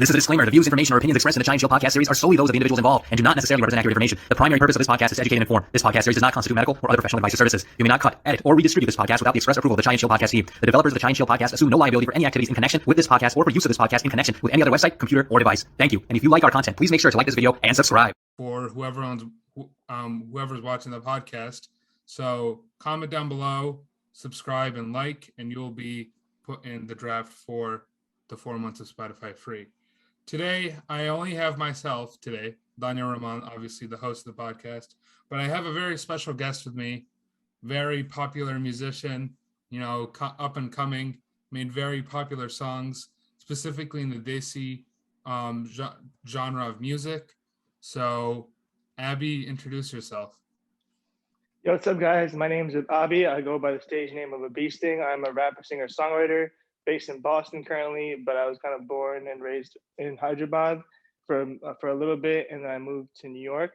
This is a disclaimer. The views, information, or opinions expressed in the Chai and Chill podcast series are solely those of the individuals involved and do not necessarily represent accurate information. The primary purpose of this podcast is to educate and inform. This podcast series does not constitute medical or other professional advice or services. You may not cut, edit, or redistribute this podcast without the express approval of the Chai and Chill podcast team. The developers of the Chai and Chill podcast assume no liability for any activities in connection with this podcast or for use of this podcast in connection with any other website, computer, or device. Thank you. And if you like our content, please make sure to like this video and subscribe. For whoever's watching the podcast. So comment down below, subscribe, and like, and you'll be put in the draft for the 4 months of Spotify free. Today, I only have myself today, Daniel Rahman, obviously the host of the podcast, but I have a very special guest with me, very popular musician, up and coming, made very popular songs, specifically in the Desi genre of music. So, Abby, introduce yourself. Yo, what's up, guys? My name is Abhi. I go by the stage name of Abhisting. I'm a rapper, singer, songwriter based in Boston currently, but I was kind of born and raised in Hyderabad for a little bit, and then I moved to New York.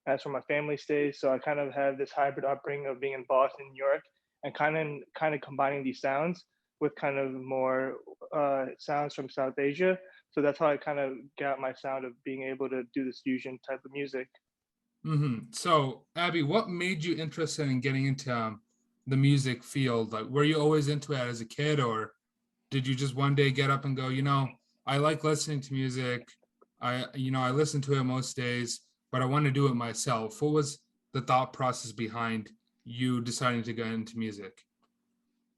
That's where my family stays. So I kind of have this hybrid upbringing of being in Boston, New York, and kind of combining these sounds with kind of more sounds from South Asia. So that's how I kind of got my sound of being able to do this fusion type of music. Mm-hmm. So, Abby, what made you interested in getting into the music field? Like, were you always into it as a kid, or did you just one day get up and go, I like listening to music. I listen to it most days, but I want to do it myself. What was the thought process behind you deciding to go into music?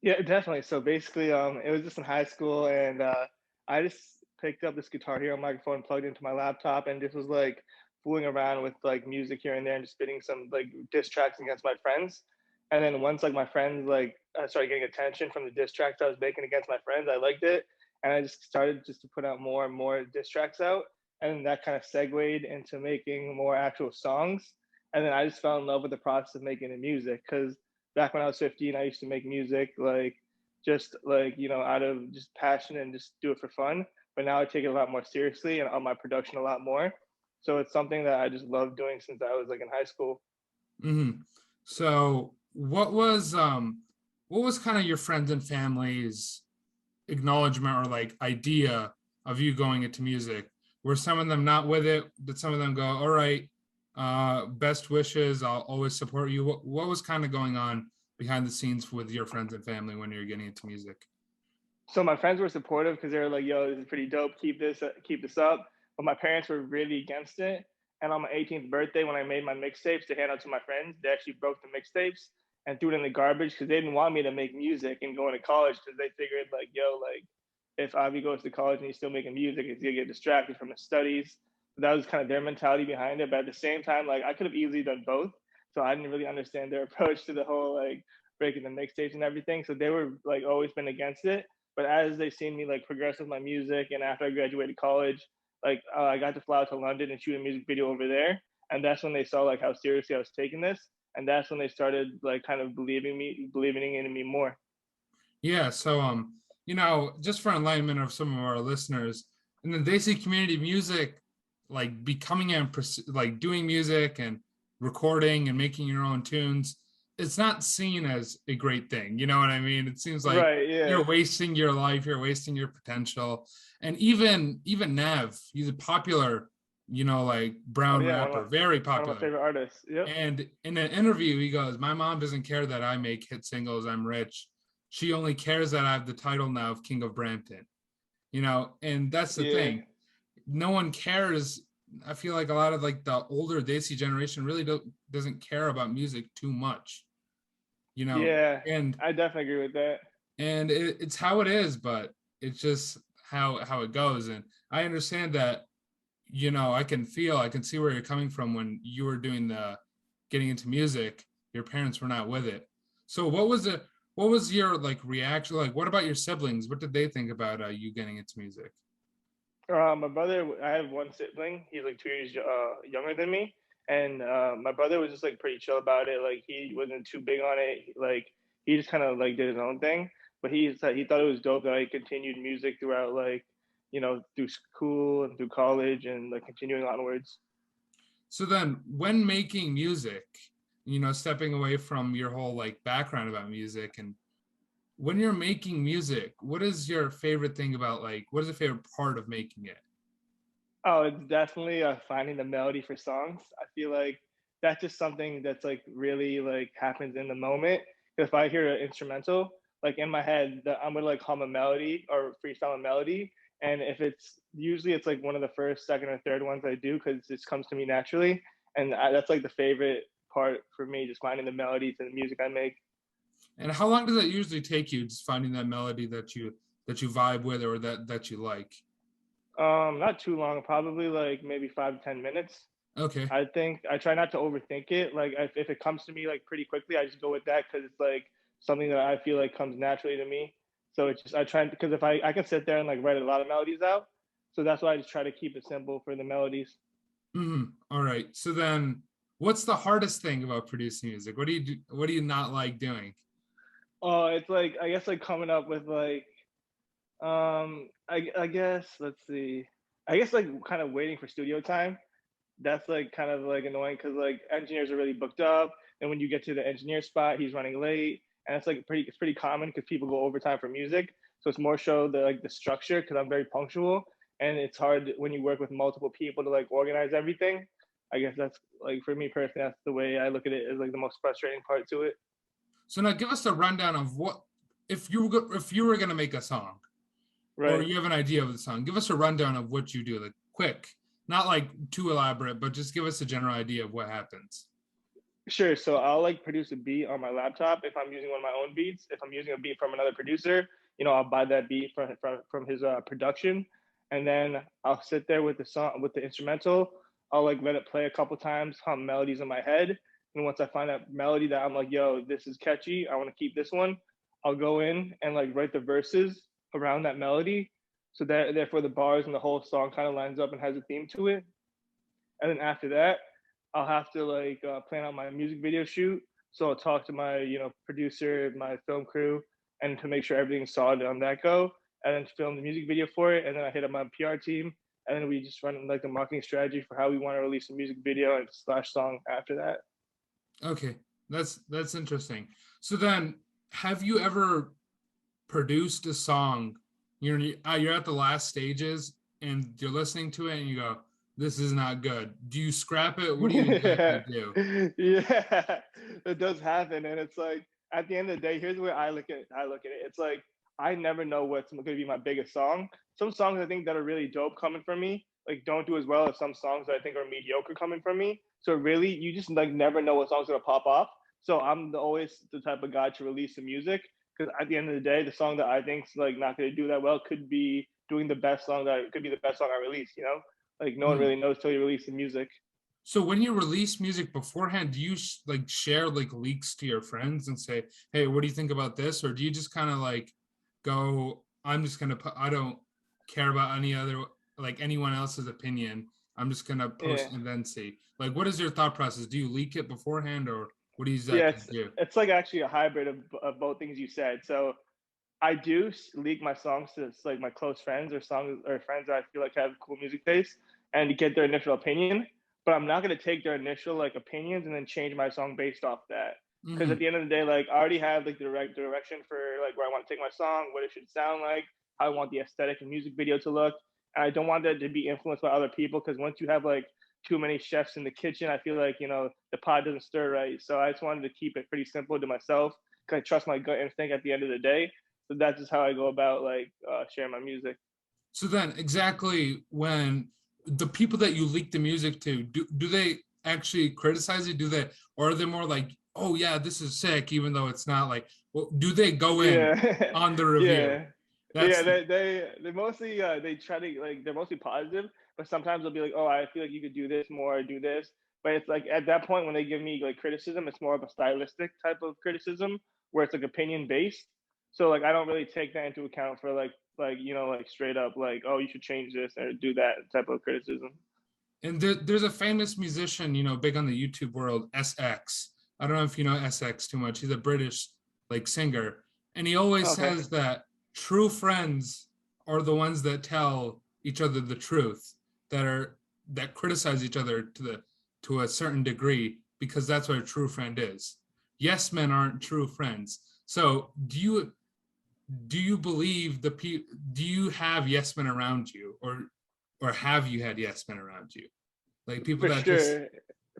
Yeah, definitely. So basically, it was just in high school, and I just picked up this Guitar Hero microphone, plugged into my laptop, and just was like fooling around with like music here and there and just spitting some like diss tracks against my friends. And then once like my friends started getting attention from the diss tracks I was making against my friends, I liked it, and I just started to put out more and more diss tracks out, and that kind of segued into making more actual songs. And then I just fell in love with the process of making the music, because back when I was 15, I used to make music out of just passion and just do it for fun. But now I take it a lot more seriously and on my production a lot more. So it's something that I just love doing since I was like in high school. Mm-hmm. So what was kind of your friends and family's acknowledgement or like idea of you going into music? Were some of them not with it? Did some of them go, all right, best wishes, I'll always support you? What was kind of going on behind the scenes with your friends and family when you were getting into music? So my friends were supportive because they were like, yo, this is pretty dope. Keep this up. But my parents were really against it. And on my 18th birthday, when I made my mixtapes to hand out to my friends, they actually broke the mixtapes and threw it in the garbage because they didn't want me to make music and go into college, because they figured if Avi goes to college and he's still making music, he's gonna get distracted from his studies. So that was kind of their mentality behind it. But at the same time, I could have easily done both. So I didn't really understand their approach to the whole breaking the mixtapes and everything. So they were always been against it. But as they seen me progress with my music, and after I graduated college, I got to fly out to London and shoot a music video over there. And that's when they saw how seriously I was taking this. And that's when they started kind of believing in me more. Yeah. So, just for enlightenment of some of our listeners, in the Desi community, music, becoming and doing music and recording and making your own tunes, it's not seen as a great thing. You know what I mean? It seems like You're wasting your life, you're wasting your potential. And even Nav, he's a popular, brown rapper, very popular. One of my favorite artists. Yep. And in an interview, he goes, my mom doesn't care that I make hit singles, I'm rich. She only cares that I have the title now of King of Brampton. And that's the thing. No one cares. I feel like a lot of the older Desi generation really doesn't care about music too much. Yeah, and I definitely agree with that. And it's how it is, but it's just how it goes. And I understand that, I can see where you're coming from when you were doing getting into music. Your parents were not with it. So what was your reaction? What about your siblings? What did they think about you getting into music? My brother, I have one sibling. He's 2 years younger than me. And my brother was just pretty chill about it. He wasn't too big on it. He just kind of did his own thing. But he thought it was dope that I continued music throughout through school and through college and continuing onwards. So then, when making music, stepping away from your whole background about music, and when you're making music, what is your favorite thing about what is the favorite part of making it? Oh, it's definitely finding the melody for songs. I feel like that's just something that's like really like happens in the moment. If I hear an instrumental, like in my head, I'm gonna like hum a melody or freestyle a melody. And if it's usually it's like one of the first, second, or third ones I do because it just comes to me naturally. And that's like the favorite part for me, just finding the melody to the music I make. And how long does it usually take you just finding that melody that you vibe with or that you like? Not too long, probably like maybe 5 to 10 minutes. Okay. I think I try not to overthink it. Like if it comes to me like pretty quickly, I just go with that because it's like something that I feel like comes naturally to me. So it's just I try because if I can sit there and like write a lot of melodies out, so that's why I just try to keep it simple for the melodies. All right. So then, what's the hardest thing about producing music? What do you do? What do you not like doing? Oh, it's like I guess like coming up with like I guess let's see. I guess like kind of waiting for studio time. That's like kind of like annoying because like engineers are really booked up, and when you get to the engineer spot, he's running late, and it's pretty common because people go overtime for music. So it's more so the like the structure because I'm very punctual, and it's hard when you work with multiple people to like organize everything. I guess that's like for me personally, that's the way I look at it is like the most frustrating part to it. So now, give us a rundown of what if you were gonna make a song or Right. you have an idea of the song. Give us a rundown of what you do, like quick, not like too elaborate, but just give us a general idea of what happens. Sure. So I'll like produce a beat on my laptop if I'm using one of my own beats. If I'm using a beat from another producer, I'll buy that beat from his production, and then I'll sit there with the song with the instrumental. I'll like let it play a couple times, hum melodies in my head, and once I find that melody that I'm like, yo, this is catchy, I want to keep this one. I'll go in and like write the verses around that melody, so that therefore the bars and the whole song kind of lines up and has a theme to it. And then after that, I'll have to like plan out my music video shoot. So I'll talk to my producer, my film crew, and to make sure everything's solid on that go, and then film the music video for it. And then I hit up my PR team, and then we just run like the marketing strategy for how we want to release a music video and slash song after that. Okay, that's interesting. So then, have you ever produced a song? You're at the last stages and you're listening to it and you go, "This is not good." Do you scrap it? What do you Yeah, exactly do? yeah, it does happen, and it's like at the end of the day, here's where I look at it. It's like I never know what's going to be my biggest song. Some songs I think that are really dope coming from me, like don't do as well as some songs that I think are mediocre coming from me. So really, you just like never know what song's going to pop off. So always the type of guy to release the music because at the end of the day, the song that I think's like not going to do that well could be doing the best song that could be the best song I release. Like no one Hmm. really knows till you release the music. So when you release music beforehand, do you like share like leaks to your friends and say, "Hey, what do you think about this?" Or do you just kind of like go, "I'm just gonna put. I don't care about any other like anyone else's opinion. I'm just gonna Yeah. post and then see." Like, what is your thought process? Do you leak it beforehand, or what do you Yeah, exactly do? it's like actually a hybrid of both things you said. So I do leak my songs to like my close friends or songs or friends that I feel like have cool music taste and to get their initial opinion. But I'm not gonna take their initial like opinions and then change my song based off that. Because at Hmm. the end of the day, like I already have like the direction for like where I want to take my song, what it should sound like, how I want the aesthetic and music video to look. And I don't want that to be influenced by other people because once you have like too many chefs in the kitchen, I feel like the pot doesn't stir right. So I just wanted to keep it pretty simple to myself because I trust my gut instinct at the end of the day. So that's just how I go about like sharing my music. So then, exactly when the people that you leak the music to, do they actually criticize it? Do they, or are they more like, "Oh yeah, this is sick," even though it's not like? Well, do they go in Yeah, on the review? yeah, yeah. That's They mostly they try to like they're mostly positive, but sometimes they'll be like, oh, I feel like you could do this more, do this. But it's like at that point when they give me like criticism, it's more of a stylistic type of criticism where it's like opinion based. So like I don't really take that into account for like straight up like oh you should change this or do that type of criticism. and there's a famous musician, big on the YouTube world, SX. I don't know if you know SX too much. He's a British like singer, and he always Okay. says that true friends are the ones that tell each other the truth, that criticize each other to a certain degree, because that's what a true friend is. Yes men aren't true friends. So do you believe do you have yes men around you, or or have you had yes men around you? Like people For that just sure,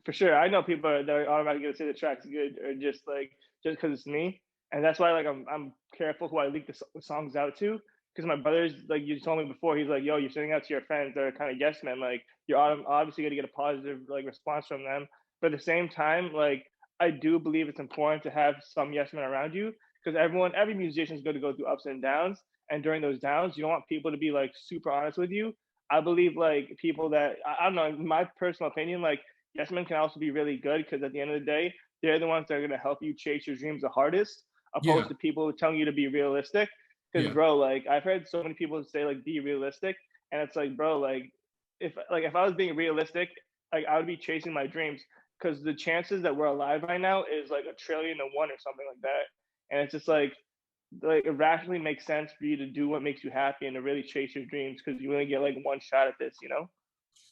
for sure. I know people that are automatically gonna say the track's good, or just like just because it's me, and that's why like I'm careful who I leak the songs out to. Because my brother's like you told me before, he's like, yo, you're sending out to your friends that are kind of yes men, like you're obviously gonna get a positive like response from them. But at the same time, like I do believe it's important to have some yes men around you because every musician is going to go through ups and downs, and during those downs, you don't want people to be like super honest with you. I believe like people that I don't know, in my personal opinion, like yes men can also be really good because at the end of the day, they're the ones that are gonna help you chase your dreams the hardest, yeah, opposed to people telling you to be realistic. Because yeah, bro, like I've heard so many people say like be realistic, and it's like bro, like if I was being realistic, like I would be chasing my dreams because the chances that we're alive right now is like 1,000,000,000,000 or something like that, and it's just like it rationally makes sense for you to do what makes you happy and to really chase your dreams because you only get like one shot at this, you know?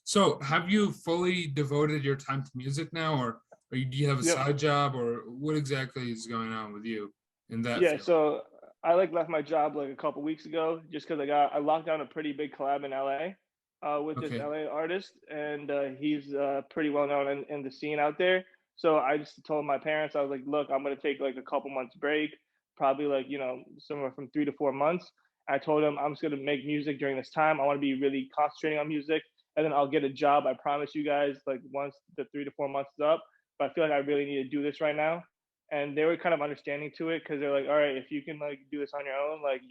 So have you fully devoted your time to music now, or do you have a Yep. side job, or what exactly is going on with you in that Yeah. field? So I like left my job like a couple weeks ago just because I locked down a pretty big collab in LA with this Okay. LA artist, and he's pretty well known in the scene out there. So I just told my parents, I was like, look, I'm gonna take like a couple months break, probably like somewhere from 3 to 4 months. I told him I'm just gonna make music during this time. I want to be really concentrating on music, and then I'll get a job. I promise you guys, like once the 3 to 4 months is up. But I feel like I really need to do this right now, and they were kind of understanding to it because they're like, all right, if you can like do this on your own, like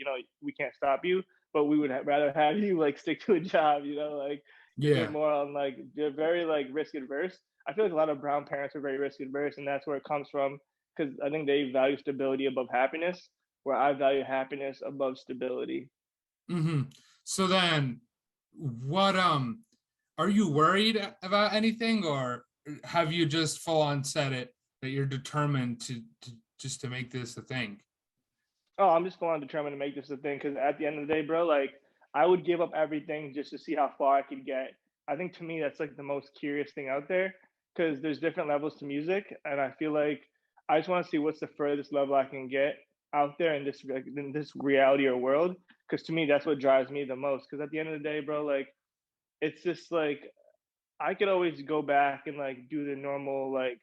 we can't stop you, but we would rather have you like stick to a job, like because they're Yeah. more on like they're very like risk adverse. I feel like a lot of brown parents are very risk adverse, and that's where it comes from because I think they value stability above happiness, where I value happiness above stability. Mm-hmm. So then, what are you worried about anything, or have you just full on said it that you're determined to just to make this a thing? Oh, I'm just going determined to make this a thing because at the end of the day, bro, like I would give up everything just to see how far I could get. I think to me that's like the most curious thing out there because there's different levels to music, and I feel like I just want to see what's the furthest level I can get out there in this reality or world. Because to me, that's what drives me the most. Because at the end of the day, bro, like it's just like I could always go back and like do the normal like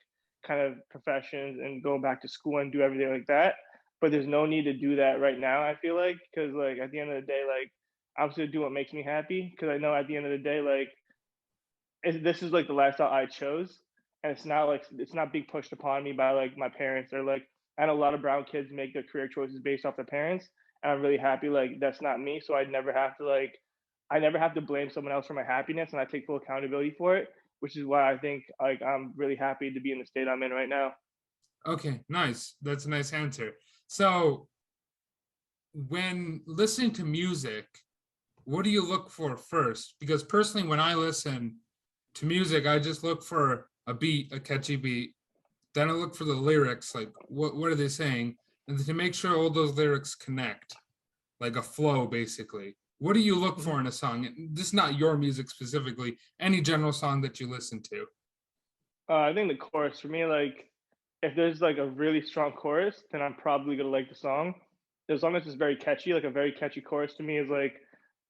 kind of professions and go back to school and do everything like that. But there's no need to do that right now. I feel like because like at the end of the day, like I'm just gonna do what makes me happy because I know at the end of the day, like this is like the lifestyle I chose, and it's not being pushed upon me by like my parents or like I know a lot of brown kids make their career choices based off their parents, and I'm really happy like that's not me. So I never have to blame someone else for my happiness, and I take full accountability for it, which is why I think like I'm really happy to be in the state I'm in right now. Okay, nice. That's a nice answer. So, when listening to music, what do you look for first? Because personally, when I listen to music, I just look for a beat, a catchy beat. Then I look for the lyrics, like what are they saying, and to make sure all those lyrics connect, like a flow, basically. What do you look Mhm. for in a song? This is not your music specifically. Any general song that you listen to. I think the chorus for me, like if there's like a really strong chorus, then I'm probably gonna like the song. As long as it's very catchy, like a very catchy chorus to me is like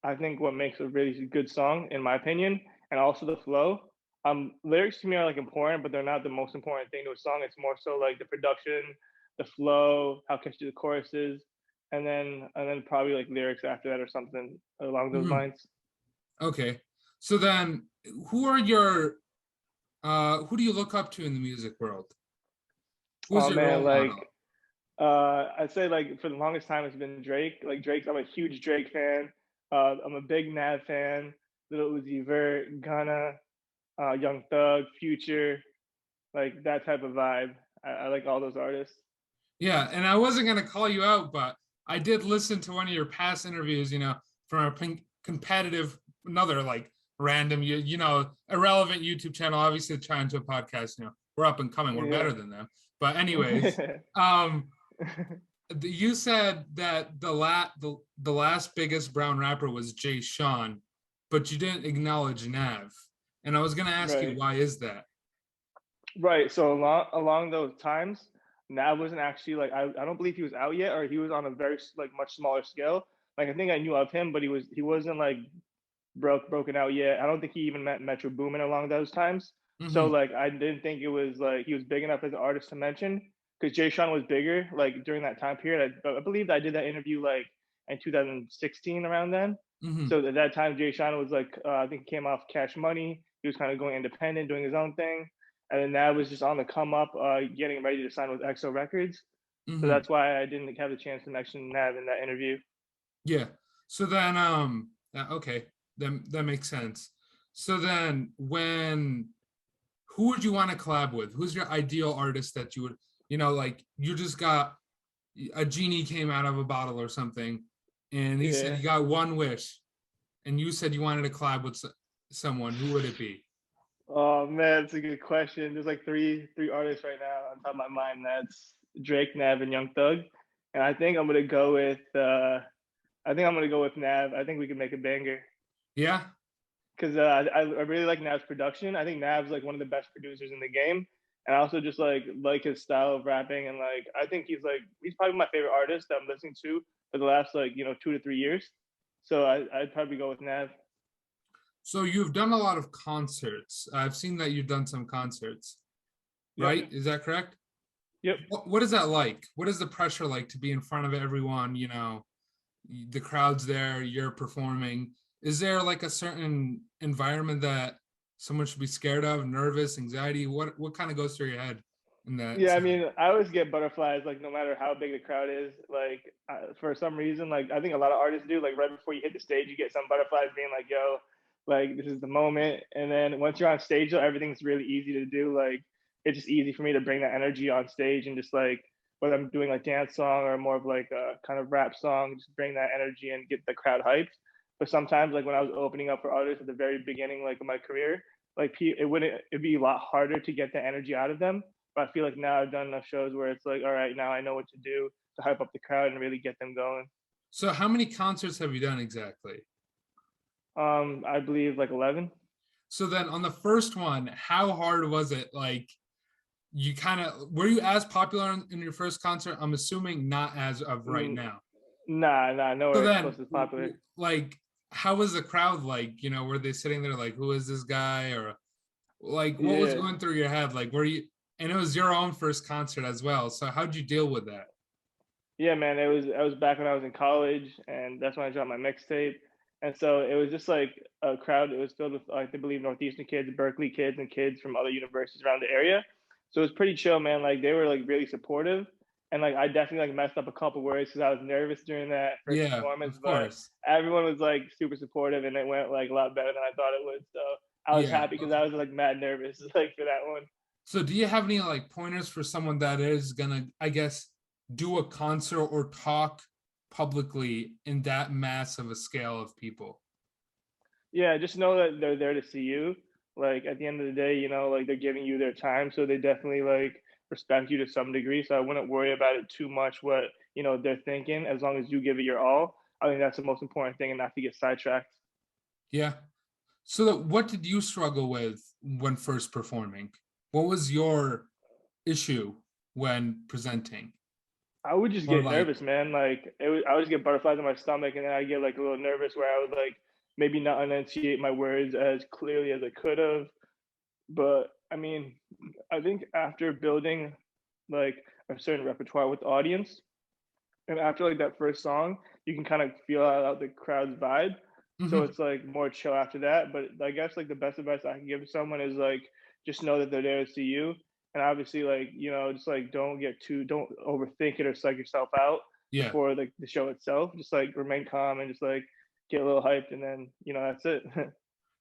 I think what makes a really good song, in my opinion, and also the flow. Lyrics to me are like important, but they're not the most important thing to a song. It's more so like the production, the flow, how catchy the chorus is, and then probably like lyrics after that or something along those Mhm. lines. Okay, so then who are your who do you look up to in the music world? Who's Oh your man, role model? like I'd say like for the longest time it's been Drake. Like Drake's, I'm a huge Drake fan. I'm a big Nav fan. Little Uzi Vert, Gunna, Young Thug, Future, like that type of vibe. I like all those artists. Yeah, and I wasn't gonna call you out, but I did listen to one of your past interviews. From a competitive, another like random, irrelevant YouTube channel. Obviously, trying to a podcast. We're up and coming. We're Yeah. better than them. But anyways, um, you said that the last biggest brown rapper was Jay Sean, but you didn't acknowledge Nav. And I was gonna ask you Right. why is that? Right. So along those times, Nav wasn't actually like I don't believe he was out yet, or he was on a very like much smaller scale. Like I think I knew of him, but he wasn't like broken out yet. I don't think he even met Metro Boomin along those times. So Hmm. like I didn't think it was like he was big enough as an artist to mention because Jay Sean was bigger like during that time period. I believe I did that interview like in 2016 around then. Hmm. So at that time, Jay Sean was like I think he came off Cash Money. He was kind of going independent, doing his own thing, and then Nav was just on the come up, getting ready to sign with EXO Records. So Hmm. that's why I didn't have the chance to mention Nav in that interview. Yeah. So then, okay, that makes sense. So then, who would you want to collab with? Who's your ideal artist that you would, like you just got a genie came out of a bottle or something, and he said Yeah. you got one wish, and you said you wanted to collab with someone. Who would it be? Oh man, it's a good question. There's like three artists right now on top of my mind. That's Drake, Nav, and Young Thug. And I think I'm gonna go with Nav. I think we can make a banger Yeah. because I really like Nav's production. I think Nav's like one of the best producers in the game, and I also just like his style of rapping. And like I think he's probably my favorite artist that I'm listening to for the last 2 to 3 years. So I'd probably go with Nav. So you've done a lot of concerts. I've seen that you've done some concerts, Yep. right? Is that correct? Yep. What is that like? What is the pressure like to be in front of everyone? The crowd's there, you're performing. Is there like a certain environment that someone should be scared of, nervous, anxiety? What kind of goes through your head in that Yeah, I setting? mean, I always get butterflies, like no matter how big the crowd is. Like for some reason, like I think a lot of artists do. Like right before you hit the stage, you get some butterflies, being like, "Yo, like this is the moment." And then once you're on stage, though, everything's really easy to do. Like it's just easy for me to bring that energy on stage and just like whether I'm doing like dance song or more of like a kind of rap song, just bring that energy and get the crowd hyped. But sometimes, like when I was opening up for artists at the very beginning, like of my career, like it'd be a lot harder to get the energy out of them, but I feel like now I've done enough shows where it's like, all right, now I know what to do to hype up the crowd and really get them going. So how many concerts have you done exactly? I believe like 11. So then on the first one, how hard was it? Like you kind of were you as popular in your first concert? I'm assuming not as of right Mm, now. nah, So nowhere then, close as popular. like, how was the crowd like? Were they sitting there like, who is this guy? Or like, what was Yeah, going through your head? Like, were you, and it was your own first concert as well. So how'd you deal with that? yeah, man. I was back when I was in college, and that's when I dropped my mixtape. And so it was just like a crowd. It was filled with, I believe, Northeastern kids, Berkeley kids, and kids from other universities around the area. So it was pretty chill, man. Like they were like really supportive, and like I definitely like messed up a couple words because I was nervous during that first Yeah, performance. of But course. everyone was like super supportive, and it went like a lot better than I thought it would. So I was Yeah. happy because I was like mad nervous like for that one. So do you have any like pointers for someone that is gonna, I guess, do a concert or talk publicly in that mass of a scale of people? Yeah, just know that they're there to see you. Like at the end of the day, like they're giving you their time, so they definitely like respect you to some degree. So I wouldn't worry about it too much what, they're thinking as long as you give it your all. I think that's the most important thing and not to get sidetracked. Yeah. So what did you struggle with when first performing? What was your issue when presenting? I would just Or get like, nervous, man. I would just get butterflies in my stomach, and then I get like a little nervous where I would like maybe not enunciate my words as clearly as I could have. But I mean, I think after building like a certain repertoire with the audience, and after like that first song, you can kind of feel out the crowd's vibe. So mhm, it's like more chill after that. But I guess like the best advice I can give to someone is like just know that they're there to see you. And obviously, like, just like don't overthink it or psych yourself out yeah. before like the show itself. Just like remain calm and just like get a little hyped, and then that's it.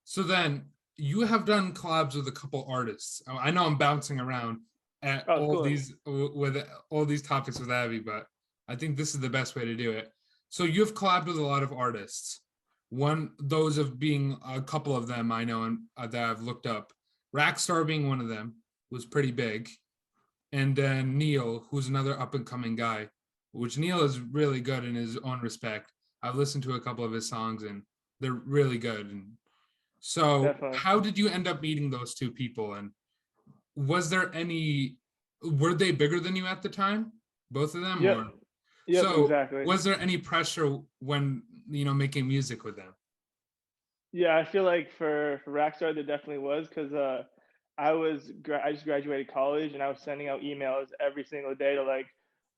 So then you have done collabs with a couple artists. I know I'm bouncing around at Oh, of all course. these with all these topics with Abby, but I think this is the best way to do it. So you've collabed with a lot of artists. One, those of being a couple of them I know and that I've looked up. Rackstar being one of them was pretty big, and then Neil, who's another up and coming guy, which Neil is really good in his own respect. I've listened to a couple of his songs and they're really good. And so, Definitely. how did you end up meeting those two people? And was there any, were they bigger than you at the time? Both of them? Yep. Or Yep. so, Exactly. was there any pressure when, making music with them? Yeah, I feel like for Rockstar there definitely was because I just graduated college and I was sending out emails every single day to like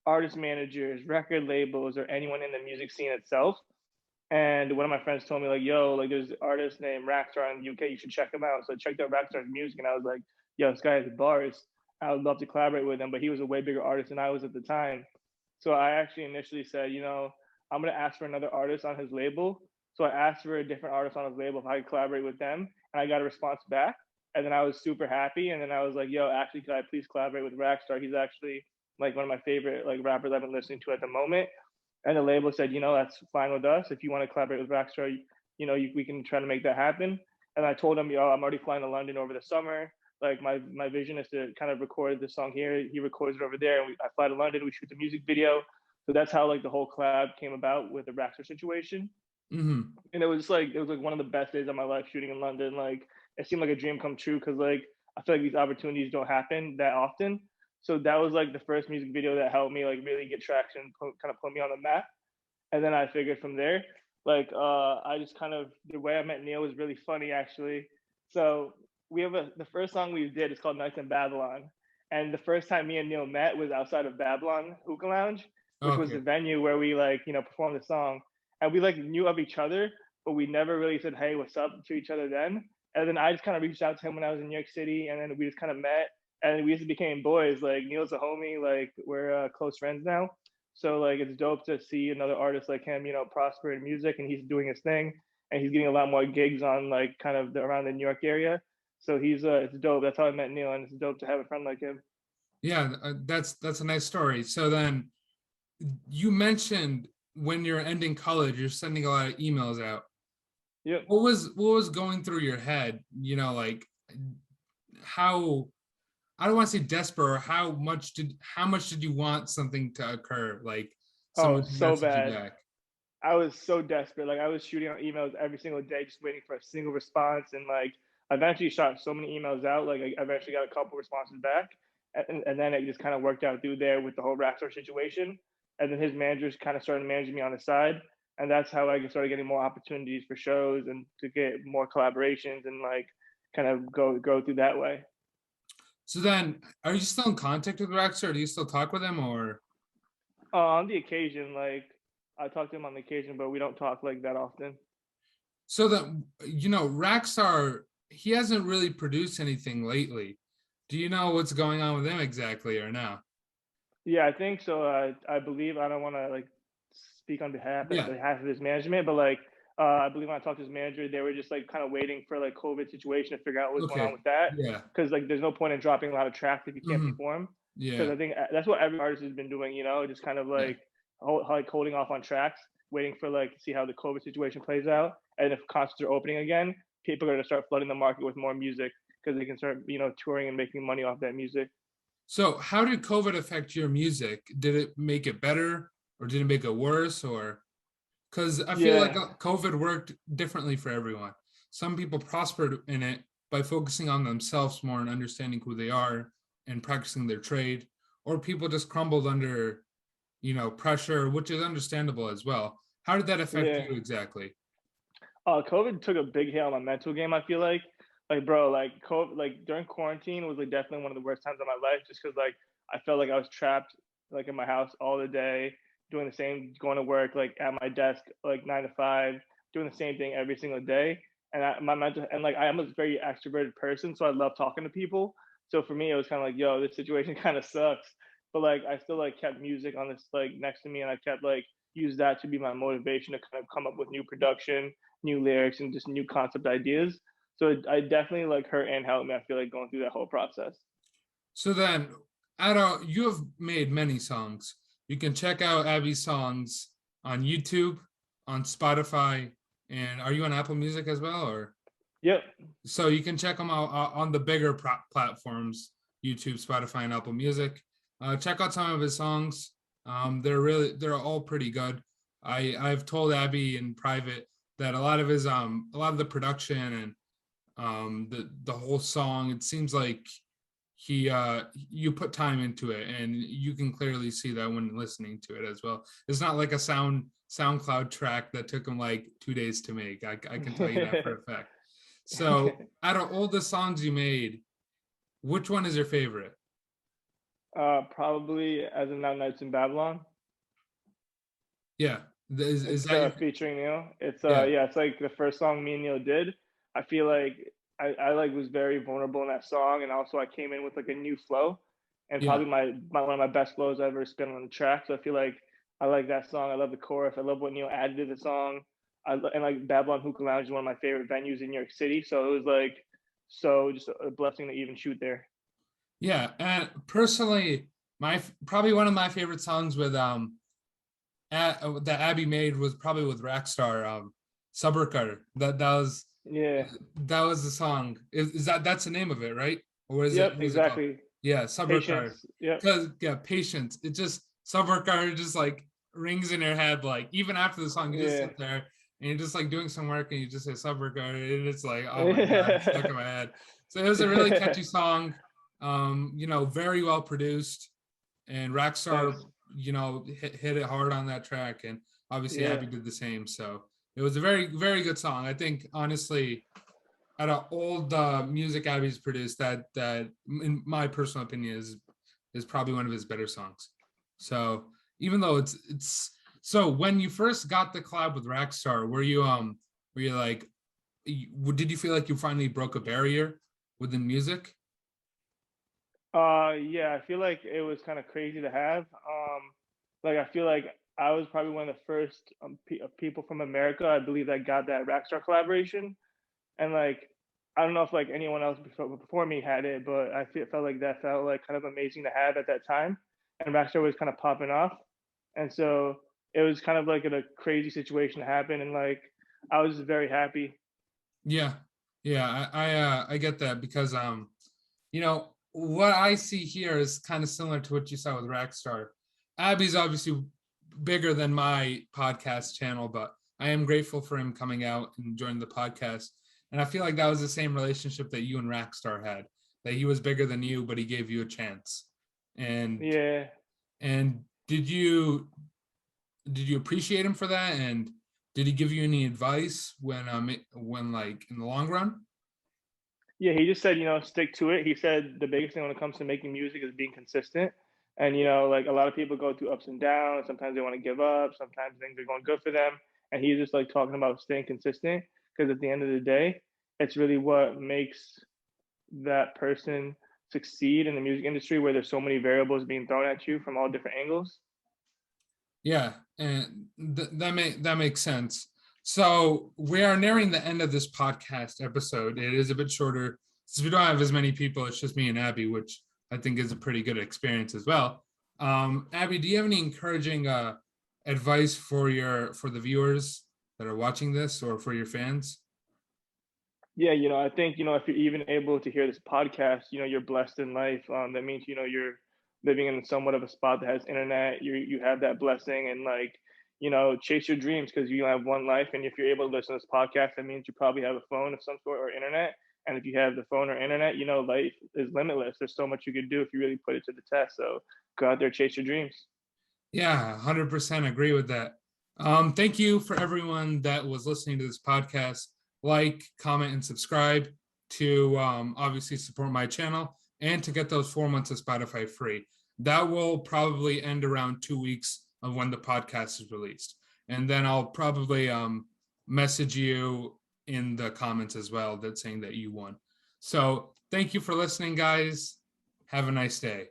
artist managers, record labels, or anyone in the music scene itself. And one of my friends told me like, "Yo, like there's an artist named Rackstar in the UK. You should check him out." So I checked out Rackstar's music, and I was like, "Yo, this guy has bars. I would love to collaborate with him." But he was a way bigger artist than I was at the time. So I actually initially said, I'm gonna ask for another artist on his label. So I asked for a different artist on his label if I could collaborate with them, and I got a response back. And then I was super happy. And then I was like, "Yo, actually, could I please collaborate with Rackstar? He's actually like one of my favorite like rappers I've been listening to at the moment." And the label said, "That's fine with us. If you want to collaborate with Rockstar, we can try to make that happen." And I told him, I'm already flying to London over the summer. Like my vision is to kind of record the song here. He records it over there, and I fly to London. We shoot the music video. So that's how like the whole collab came about with the Rockstar situation. Hmm. And it was like one of the best days of my life shooting in London. Like it seemed like a dream come true because like I feel like these opportunities don't happen that often. So that was like the first music video that helped me like really get traction, kind of put me on the map. And then I figured from there, like I just kind of the way I met Neil was really funny actually. So we have the first song we did is called Nights in Babylon, and the first time me and Neil met was outside of Babylon Hookah Lounge, which was the Okay. venue where we like performed the song, and we like knew of each other, but we never really said hey what's up to each other then. And then I just kind of reached out to him when I was in New York City, and then we just kind of met, and we just became boys. Like Neil's a homie, like we're close friends now. So like it's dope to see another artist like him, prosper in music and he's doing his thing and he's getting a lot more gigs on like kind of around the New York area. So it's dope. That's how I met Neil, and it's dope to have a friend like him. Yeah, that's a nice story. So then you mentioned when you're ending college, you're sending a lot of emails out. Yep. What was going through your head? Like how I don't want to say desperate, or how much did you want something to occur? Like Oh, someone to so message you bad. back. I was so desperate. Like I was shooting out emails every single day, just waiting for a single response. And like I eventually shot so many emails out. Like I eventually got a couple responses back, and then it just kind of worked out through there with the whole Rapstar situation. And then his managers kind of started managing me on the side, and that's how I started getting more opportunities for shows and to get more collaborations and like kind of go through that way. So then, are you still in contact with Rex, or do you still talk with him, or? On the occasion, like I talk to him on the occasion, but we don't talk like that often. So that Raxar, he hasn't really produced anything lately. Do you know what's going on with him exactly, or no? Yeah, I think so. I believe I don't want to like speak on Yeah. behalf of his management, but like I believe when I talked to his manager, they were just like kind of waiting for like COVID situation to figure out what's going on Okay. with that. Yeah. Because like there's no point in dropping a lot of tracks if you can't Hmm. perform. Because Yeah. I think that's what every artist has been doing, just kind of Yeah. like holding off on tracks, waiting for like to see how the COVID situation plays out, and if concerts are opening again, people are going to start flooding the market with more music because they can start touring and making money off that music. So, how did COVID affect your music? Did it make it better, or did it make it worse, or? Because I feel like Yeah, COVID worked differently for everyone. Some people prospered in it by focusing on themselves more and understanding who they are and practicing their trade, or people just crumbled under, pressure, which is understandable as well. How did that affect yeah. you exactly? COVID took a big hit on my mental game. I feel like bro, like COVID, like during quarantine was like definitely one of the worst times of my life, just because like I felt like I was trapped like in my house all the day, doing the same, going to work like at my desk like 9 to 5, doing the same thing every single day. And my mental and like I am a very extroverted person, so I love talking to people. So for me, it was kind of like, yo, this situation kind of sucks. But like I still like kept music on this like next to me, and I kept like use that to be my motivation to kind of come up with new production, new lyrics, and just new concept ideas. So I definitely like her and helped me. I feel like going through that whole process. So then, you have made many songs. You can check out Abby's songs on YouTube, on Spotify, and are you on Apple Music as well, or? Yep. So you can check them out on the bigger platforms, YouTube, Spotify, and Apple Music. Check out some of his songs. They're all pretty good. I've told Abby in private that a lot of the production and the whole song, it seems like you put time into it, and you can clearly see that when listening to it as well. It's not like a SoundCloud track that took him like 2 days to make. I can tell you that for a fact. So out of all the songs you made, which one is your favorite? Probably As of Now, Nights in Babylon. Yeah. Is that your... featuring Neil? It's Yeah. yeah, it's like the first song me and Neil did. I feel like I like was very vulnerable in that song, and also I came in with like a new flow, and Yeah. probably my one of my best flows I ever spent on the track. So I feel like I like that song. I love the chorus. I love what Neil added to the song. And like Babylon Hookah Lounge is one of my favorite venues in New York City. So it was like just a blessing to even shoot there. Yeah, and personally, probably one of my favorite songs with that Abby made was probably with Rackstar, Suburkar. That was the song. Is that's the name of it, right? Or is yep, it? Exactly. Yeah, Suburkar. Yeah. Because Patience. It just Suburkar just like rings in your head, like even after the song, you just sit there and you're just like doing some work and you just say Suburkar, and it's like, oh my god, it's stuck in my head. So it was a really catchy song. Very well produced, and Rackstar, hit it hard on that track, and obviously Abby did the same. So it was a very, very good song. I think honestly, out of all the music Abby's produced, that in my personal opinion is probably one of his better songs. So even though it's so when you first got the collab with Rackstar, were you like, did you feel like you finally broke a barrier within music? Yeah, I feel like it was kind of crazy to have. Like I feel like I was probably one of the first people from America, I believe, that got that Rackstar collaboration. And like, I don't know if like anyone else before me had it, but felt like that felt like kind of amazing to have at that time. And Rackstar was kind of popping off, and so it was kind of like a crazy situation to happen. And like, I was just very happy. Yeah, I get that because what I see here is kind of similar to what you saw with Rackstar. Abby's obviously bigger than my podcast channel, but I am grateful for him coming out and joining the podcast. And I feel like that was the same relationship that you and Rackstar had, that he was bigger than you, but he gave you a chance. And did you appreciate him for that? And did he give you any advice when like in the long run? Yeah, he just said, stick to it. He said the biggest thing when it comes to making music is being consistent. And, like a lot of people go through ups and downs. Sometimes they want to give up. Sometimes things are going good for them. And he's just like talking about staying consistent, because at the end of the day, it's really what makes that person succeed in the music industry, where there's so many variables being thrown at you from all different angles. Yeah, and that makes sense. So we are nearing the end of this podcast episode. It is a bit shorter since we don't have as many people. It's just me and Abby, which I think is a pretty good experience as well. Abby, do you have any encouraging advice for the viewers that are watching this, or for your fans? Yeah, I think, if you're even able to hear this podcast, you're blessed in life. That means, you're living in somewhat of a spot that has internet. You have that blessing, and like, chase your dreams, because you have one life. And if you're able to listen to this podcast, that means you probably have a phone of some sort or internet. And if you have the phone or internet, life is limitless. There's so much you could do if you really put it to the test. So go out there, chase your dreams. Yeah, 100% agree with that. Thank you for everyone that was listening to this podcast. Like, comment, and subscribe to obviously support my channel and to get those 4 months of Spotify free. That will probably end around 2 weeks of when the podcast is released. And then I'll probably message you in the comments as well, that's saying that you won. So thank you for listening, guys. Have a nice day.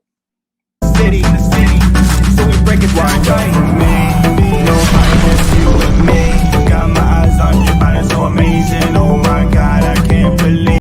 City, so we break it down right.